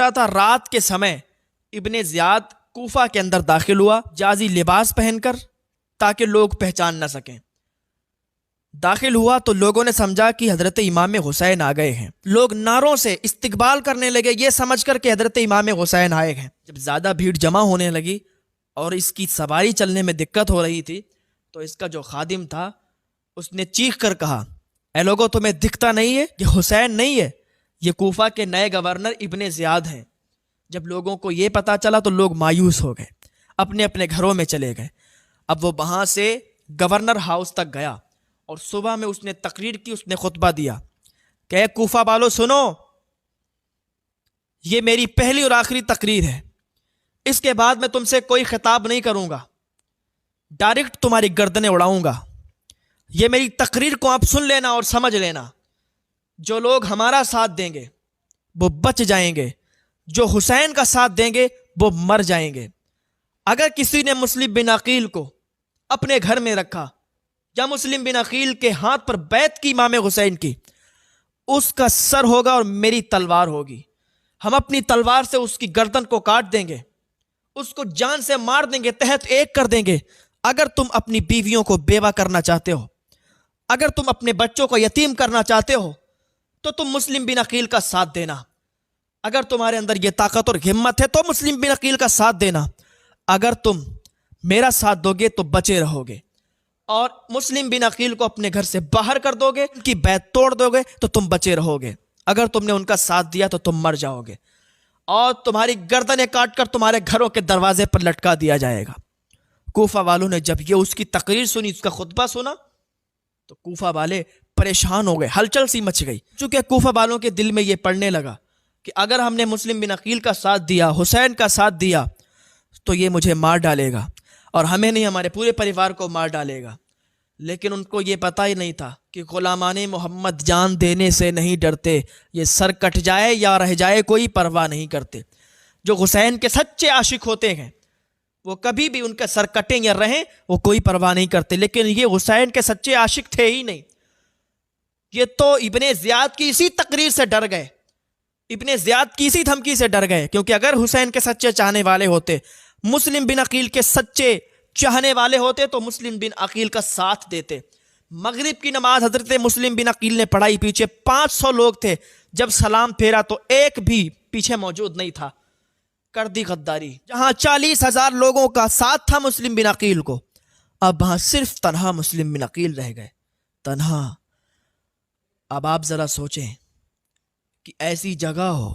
سکتا تھا رات کے سمے ابن زیاد کوفہ کے اندر داخل ہوا جازی لباس پہن کر تاکہ لوگ پہچان نہ سکیں. داخل ہوا تو لوگوں نے سمجھا کہ حضرت امام حسین آ گئے ہیں. لوگ نعروں سے استقبال کرنے لگے یہ سمجھ کر کہ حضرت امام حسین آئے ہیں. جب زیادہ بھیڑ جمع ہونے لگی اور اس کی سواری چلنے میں دقت ہو رہی تھی تو اس کا جو خادم تھا اس نے چیخ کر کہا اے لوگوں تمہیں دکھتا نہیں ہے یہ حسین نہیں ہے یہ کوفہ کے نئے گورنر ابن زیاد ہیں. جب لوگوں کو یہ پتا چلا تو لوگ مایوس ہو گئے اپنے اپنے گھروں میں چلے گئے. اب وہ وہاں سے گورنر ہاؤس تک گیا اور صبح میں اس نے تقریر کی اس نے خطبہ دیا کہ اے کوفہ والو سنو یہ میری پہلی اور آخری تقریر ہے. اس کے بعد میں تم سے کوئی خطاب نہیں کروں گا ڈائریکٹ تمہاری گردنیں اڑاؤں گا. یہ میری تقریر کو آپ سن لینا اور سمجھ لینا. جو لوگ ہمارا ساتھ دیں گے وہ بچ جائیں گے جو حسین کا ساتھ دیں گے وہ مر جائیں گے. اگر کسی نے مسلم بن عقیل کو اپنے گھر میں رکھا یا مسلم بن عقیل کے ہاتھ پر بیعت کی امام حسین کی اس کا سر ہوگا اور میری تلوار ہوگی. ہم اپنی تلوار سے اس کی گردن کو کاٹ دیں گے اس کو جان سے مار دیں گے تحت ایک کر دیں گے. اگر تم اپنی بیویوں کو بیوہ کرنا چاہتے ہو اگر تم اپنے بچوں کو یتیم کرنا چاہتے ہو تو تم مسلم بن عقیل کا ساتھ دینا. اگر تمہارے اندر یہ طاقت اور ہمت ہے تو مسلم بن عقیل کا ساتھ دینا. اگر تم میرا ساتھ دو گے تو بچے رہو گے اور مسلم بن عقیل کو اپنے گھر سے باہر کر دو گے ان کی بیعت توڑ دو گے تو تم بچے رہو گے. اگر تم نے ان کا ساتھ دیا تو تم مر جاؤ گے اور تمہاری گردنیں کاٹ کر تمہارے گھروں کے دروازے پر لٹکا دیا جائے گا. کوفہ والوں نے جب یہ اس کی تقریر سنی اس کا خطبہ سنا تو کوفہ والے پریشان ہو گئے ہلچل سی مچ گئی. چونکہ کوفہ والوں کے دل میں یہ پڑنے لگا کہ اگر ہم نے مسلم بن عقیل کا ساتھ دیا حسین کا ساتھ دیا تو یہ مجھے مار ڈالے گا اور ہمیں نہیں ہمارے پورے پریوار کو مار ڈالے گا. لیکن ان کو یہ پتہ ہی نہیں تھا کہ غلامان محمد جان دینے سے نہیں ڈرتے یہ سر کٹ جائے یا رہ جائے کوئی پرواہ نہیں کرتے. جو حسین کے سچے عاشق ہوتے ہیں وہ کبھی بھی ان کا سر کٹیں یا رہیں وہ کوئی پرواہ نہیں کرتے. لیکن یہ حسین کے سچے عاشق تھے ہی نہیں. یہ تو ابن زیاد کی اسی تقریر سے ڈر گئے ابن زیاد کی اسی دھمکی سے ڈر گئے. کیونکہ اگر حسین کے سچے چاہنے والے ہوتے مسلم بن عقیل کے سچے چاہنے والے ہوتے تو مسلم بن عقیل کا ساتھ دیتے. مغرب کی نماز حضرت مسلم بن عقیل نے پڑھائی پیچھے 500 لوگ تھے. جب سلام پھیرا تو ایک بھی پیچھے موجود نہیں تھا. کر دی غداری. جہاں 40,000 لوگوں کا ساتھ تھا مسلم بن عقیل کو اب وہاں صرف تنہا مسلم بن عقیل رہ گئے تنہا. اب آپ ذرا سوچیں کہ ایسی جگہ ہو